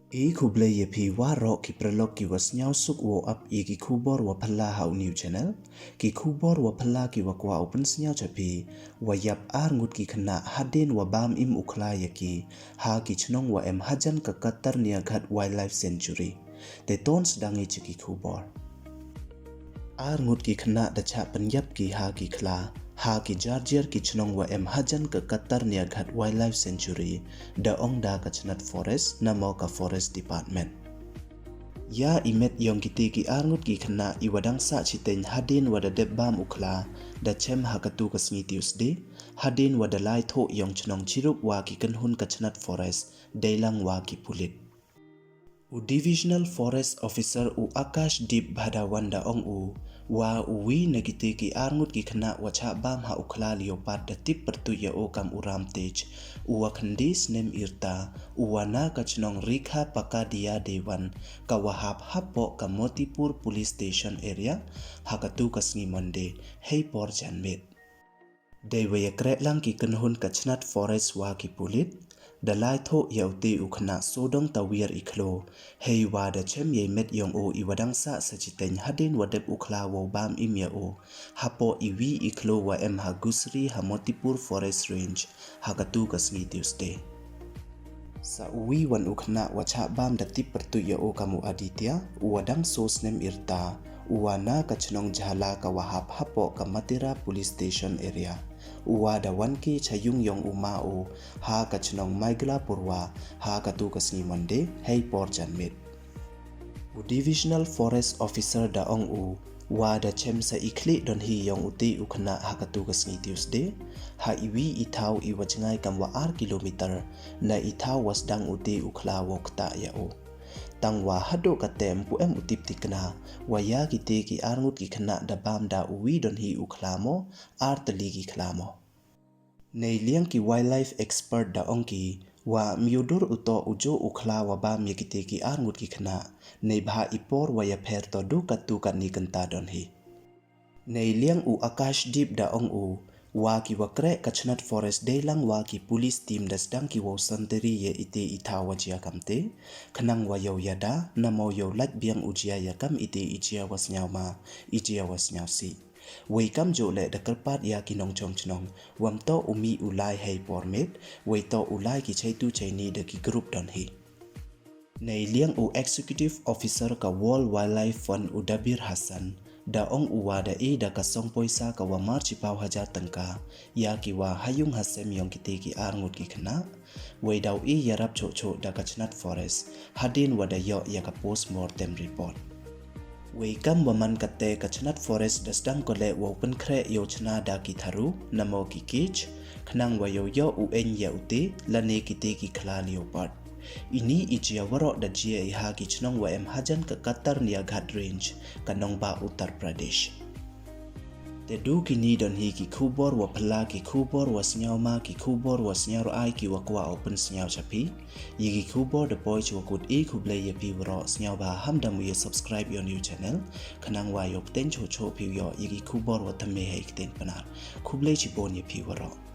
khlieh ye phi wa ro ki pralok ki was nyau suk wo up ki khubor wa phalla hau new channel ki khubor wa phalla ki wa kwa open snyau chapi wa yap ar ngut ki khna hadin wa bam im ukhla ye ki ha ki chnong wa em hajan ka katar nia ghat wildlife sanctuary te tons dangi chi ki khubor ar ngut ki khna da cha panjab ki ha ki khla ha ki jarjer ki chnong wa em hajan ka katar nia ghat wildlife sanctuary da ong da ka chnat forest namo ka forest department ya imet yong kiti ki ar ngut ki khna iwadang sa chiten hadin wada deb bam ukhla da chem hakatu ka sngi tuesday hadin wada lai tho yong chnong chiruk wa ki kanhun ka chnat forest deilang wa ki pulit u divisional forest officer u akash deep bhadawanda ong u wa uwi negiti ki arngut ki khna wacha bam ha ukhla leopard da tip pertu ya o kam uram tej uwa khandis nem irta uwana ka chnong rikha pakadia dewan ka wahap hapo ka motipur police station area hakatu kasngi monde hei por janmet dewe kre lang ki kanhun ka chnat forest wa ki pulit da lai tho yauti ukhna sodong tawir ikhlo hei wa da chem ye met yong o iwadang sa sachiten hadin wadep ukhla wo bam imya o hapo iwi ikhlo wa em ha gusri ha motipur forest range hakatu kasngi tuesday sa uwi wan ukhna wacha bam da tip pertu ya o kamu aditya uwadang sos nem irta uwana ka chnong jhala ka wahap hapo ka matira police station area uwa da wanki chayung yong uma o ha ka chnong maigla purwa ha ka tu kasngi monde hei por janmit u divisional forest officer da ong u wa da chem sa ikli donhi yong uti ukhna ha ka tu kasngi tuesday ha iwi ithau iwachngai kam wa ar kilometer na ithau wasdang uti ukhla wokta ya o tangwa hado ka tempu em utip tikna waya kite ki arngut ki khna da bam da uwi donhi ukhlamo artali ki khlamo nei liang ki wildlife expert da ongki wa miudur uto ujo ukhla wa bam yekite ki arngut ki khna nei bha ipor waya pher to du katu kan ni kanta donhi nei liang u akash deep da ong u wa ki wakre kachnat forest deilang wa ki police team dasdang ki wo santeri ye ite itha wajia kamte khnang wa yo yada namo yo lat biang ujia yakam ite ijia wasnyau ma ijia wasnyau si weikam jo le da karpat ya ki nong chong chnong wamto umi ulai hei pormet weito ulai ki chaitu chaini da ki group don hi nei liang u executive officer ka world wildlife fund udabir hasan da ong uwa da da kasong pynsah ka wa marchi pau hajar tangka ya ki wa hayung hasem yong kite ki arngut ki khna weidau yarap cho cho da kachnat forest hadin wada yo ya ka post mortem report weikam waman kate kachnat forest dasdang kole wopen khre yochna da ki tharu namo ki kich khnang wa yo uen ya uti lane kite ki khla leopard ini ijia waro da jia iha ki chnong wa em hajan ka katar nia ghat range kanong ba uttar pradesh te du kini donhi ki khubor wa phla ki khubor wa snyau ma ki khubor wa snyau ai ki wa kwa open snyau chapi yi ki khubor the boy chu kut khlieh ye pi waro snyau ba hamdam ye subscribe your new channel khanang wa yo ten cho cho pi yo yi ki khubor wa thame hei ten panar khlieh chi bon ye pi waro